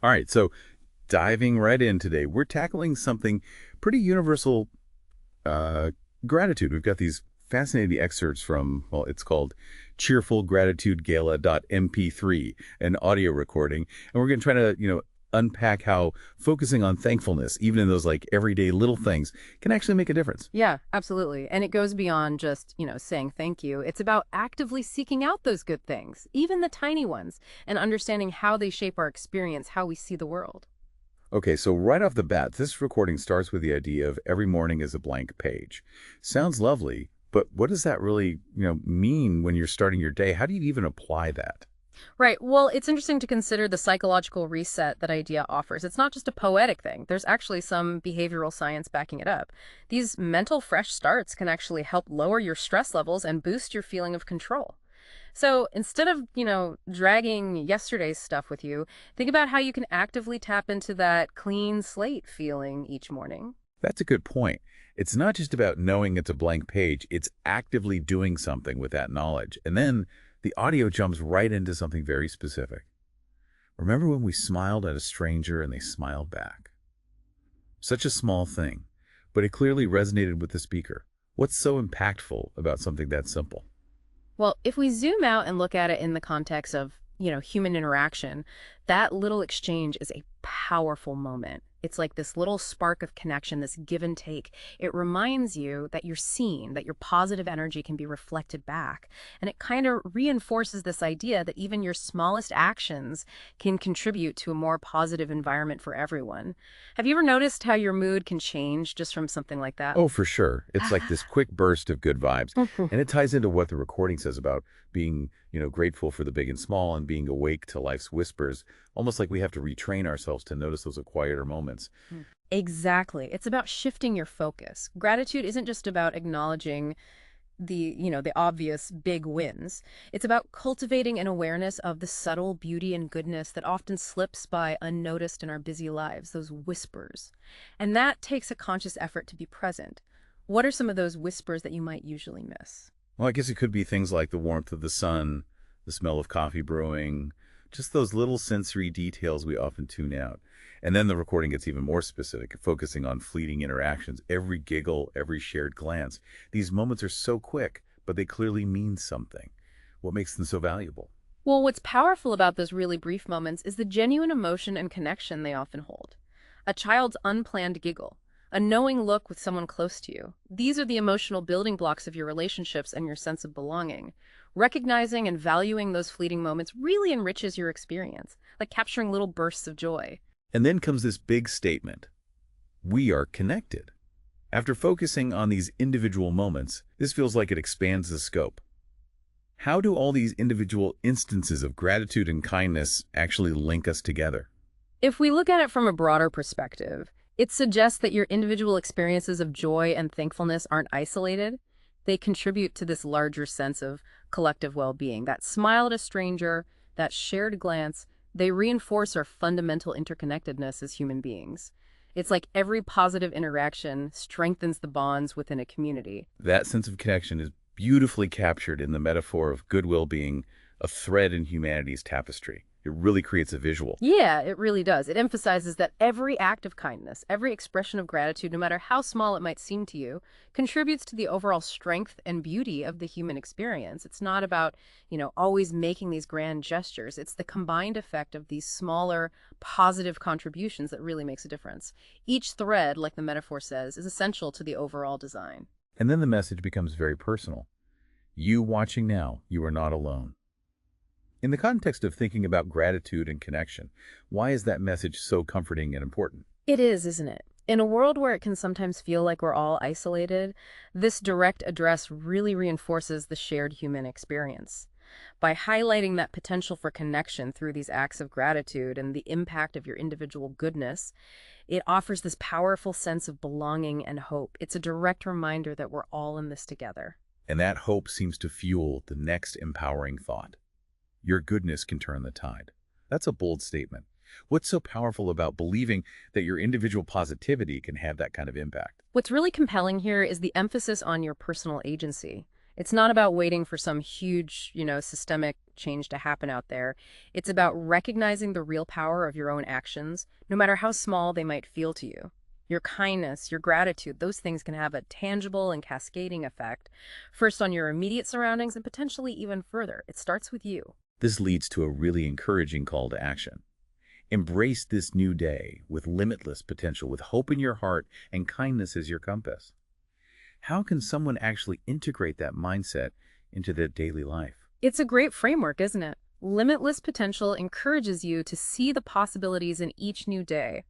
All right, so diving right in today, we're tackling something pretty universal, uh, gratitude. We've got these fascinating excerpts from, well, it's called Cheerful Gratitude Gala.mp3, an audio recording. And we're going to try to, unpack how focusing on thankfulness, even in those like everyday little things, can actually make a difference. Yeah, absolutely. And it goes beyond just, saying thank you. It's about actively seeking out those good things, even the tiny ones, and understanding how they shape our experience, how we see the world. Okay, so right off the bat, this recording starts with the idea of every morning is a blank page. Sounds lovely, but what does that really, mean when you're starting your day? How do you even apply that? Right. Well, it's interesting to consider the psychological reset that idea offers. It's not just a poetic thing. There's actually some behavioral science backing it up. These mental fresh starts can actually help lower your stress levels and boost your feeling of control. So instead of, dragging yesterday's stuff with you, think about how you can actively tap into that clean slate feeling each morning. That's a good point. It's not just about knowing it's a blank page, it's actively doing something with that knowledge. And then the audio jumps right into something very specific. Remember when we smiled at a stranger and they smiled back? Such a small thing, but it clearly resonated with the speaker. What's so impactful about something that simple? Well, if we zoom out and look at it in the context of, human interaction, that little exchange is a powerful moment. It's like this little spark of connection, this give and take. It reminds you that you're seen, that your positive energy can be reflected back. And it kind of reinforces this idea that even your smallest actions can contribute to a more positive environment for everyone. Have you ever noticed how your mood can change just from something like that? Oh, for sure. It's like this quick burst of good vibes. And it ties into what the recording says about being, grateful for the big and small and being awake to life's whispers, almost like we have to retrain ourselves to notice those quieter moments. Exactly. It's about shifting your focus. Gratitude isn't just about acknowledging the obvious big wins. It's about cultivating an awareness of the subtle beauty and goodness that often slips by unnoticed in our busy lives, those whispers. And that takes a conscious effort to be present. What are some of those whispers that you might usually miss? Well, I guess it could be things like the warmth of the sun, the smell of coffee brewing, just those little sensory details we often tune out. And then the recording gets even more specific, focusing on fleeting interactions, every giggle, every shared glance. These moments are so quick, but they clearly mean something. What makes them so valuable? Well, what's powerful about those really brief moments is the genuine emotion and connection they often hold. A child's unplanned giggle, a knowing look with someone close to you. These are the emotional building blocks of your relationships and your sense of belonging. Recognizing and valuing those fleeting moments really enriches your experience, like capturing little bursts of joy. And then comes this big statement. We are connected. After focusing on these individual moments, this feels like it expands the scope. How do all these individual instances of gratitude and kindness actually link us together? If we look at it from a broader perspective, it suggests that your individual experiences of joy and thankfulness aren't isolated. They contribute to this larger sense of collective well-being. That smile at a stranger, that shared glance, they reinforce our fundamental interconnectedness as human beings. It's like every positive interaction strengthens the bonds within a community. That sense of connection is beautifully captured in the metaphor of goodwill being a thread in humanity's tapestry. It really creates a visual. Yeah, it really does. It emphasizes that every act of kindness, every expression of gratitude, no matter how small it might seem to you, contributes to the overall strength and beauty of the human experience. It's not about, always making these grand gestures. It's the combined effect of these smaller, positive contributions that really makes a difference. Each thread, like the metaphor says, is essential to the overall design. And then the message becomes very personal. You watching now, you are not alone. In the context of thinking about gratitude and connection, why is that message so comforting and important? It is, isn't it? In a world where it can sometimes feel like we're all isolated, this direct address really reinforces the shared human experience. By highlighting that potential for connection through these acts of gratitude and the impact of your individual goodness, it offers this powerful sense of belonging and hope. It's a direct reminder that we're all in this together. And that hope seems to fuel the next empowering thought. Your goodness can turn the tide. That's a bold statement. What's so powerful about believing that your individual positivity can have that kind of impact? What's really compelling here is the emphasis on your personal agency. It's not about waiting for some huge, systemic change to happen out there. It's about recognizing the real power of your own actions, no matter how small they might feel to you. Your kindness, your gratitude, those things can have a tangible and cascading effect, first on your immediate surroundings and potentially even further. It starts with you. This leads to a really encouraging call to action. Embrace this new day with limitless potential, with hope in your heart and kindness as your compass. How can someone actually integrate that mindset into their daily life? It's a great framework, isn't it? Limitless potential encourages you to see the possibilities in each new day.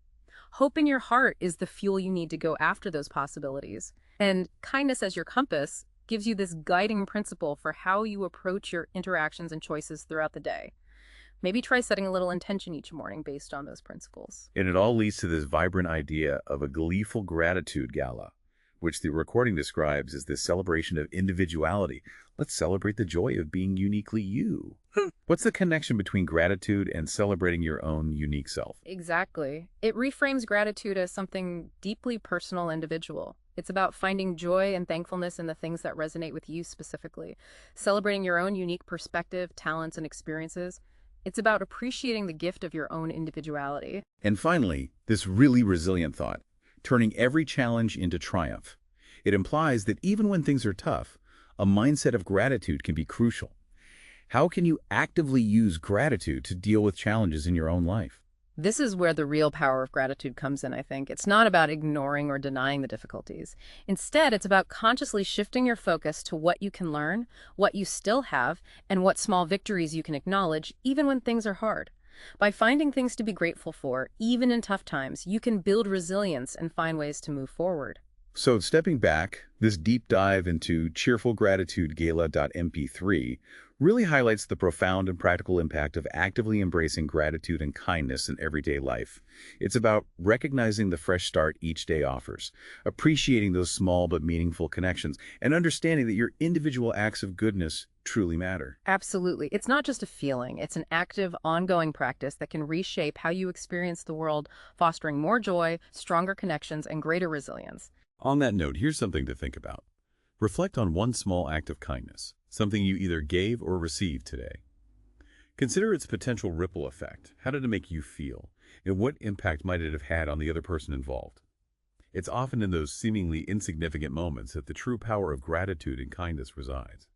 Hope in your heart is the fuel you need to go after those possibilities. And kindness as your compass gives you this guiding principle for how you approach your interactions and choices throughout the day. Maybe try setting a little intention each morning based on those principles. And it all leads to this vibrant idea of a gleeful gratitude gala, which the recording describes as this celebration of individuality. Let's celebrate the joy of being uniquely you. What's the connection between gratitude and celebrating your own unique self? Exactly. It reframes gratitude as something deeply personal, individual. It's about finding joy and thankfulness in the things that resonate with you specifically, celebrating your own unique perspective, talents, and experiences. It's about appreciating the gift of your own individuality. And finally, this really resilient thought, turning every challenge into triumph. It implies that even when things are tough, a mindset of gratitude can be crucial. How can you actively use gratitude to deal with challenges in your own life? This is where the real power of gratitude comes in, I think. It's not about ignoring or denying the difficulties. Instead, it's about consciously shifting your focus to what you can learn, what you still have, and what small victories you can acknowledge, even when things are hard. By finding things to be grateful for, even in tough times, you can build resilience and find ways to move forward. So stepping back, this deep dive into Cheerful Gratitude Gala.mp3 really highlights the profound and practical impact of actively embracing gratitude and kindness in everyday life. It's about recognizing the fresh start each day offers, appreciating those small but meaningful connections, and understanding that your individual acts of goodness truly matter. Absolutely. It's not just a feeling. It's an active, ongoing practice that can reshape how you experience the world, fostering more joy, stronger connections, and greater resilience. On that note, here's something to think about. Reflect on one small act of kindness, something you either gave or received today. Consider its potential ripple effect. How did it make you feel? And what impact might it have had on the other person involved? It's often in those seemingly insignificant moments that the true power of gratitude and kindness resides.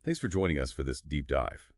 Thanks for joining us for this deep dive.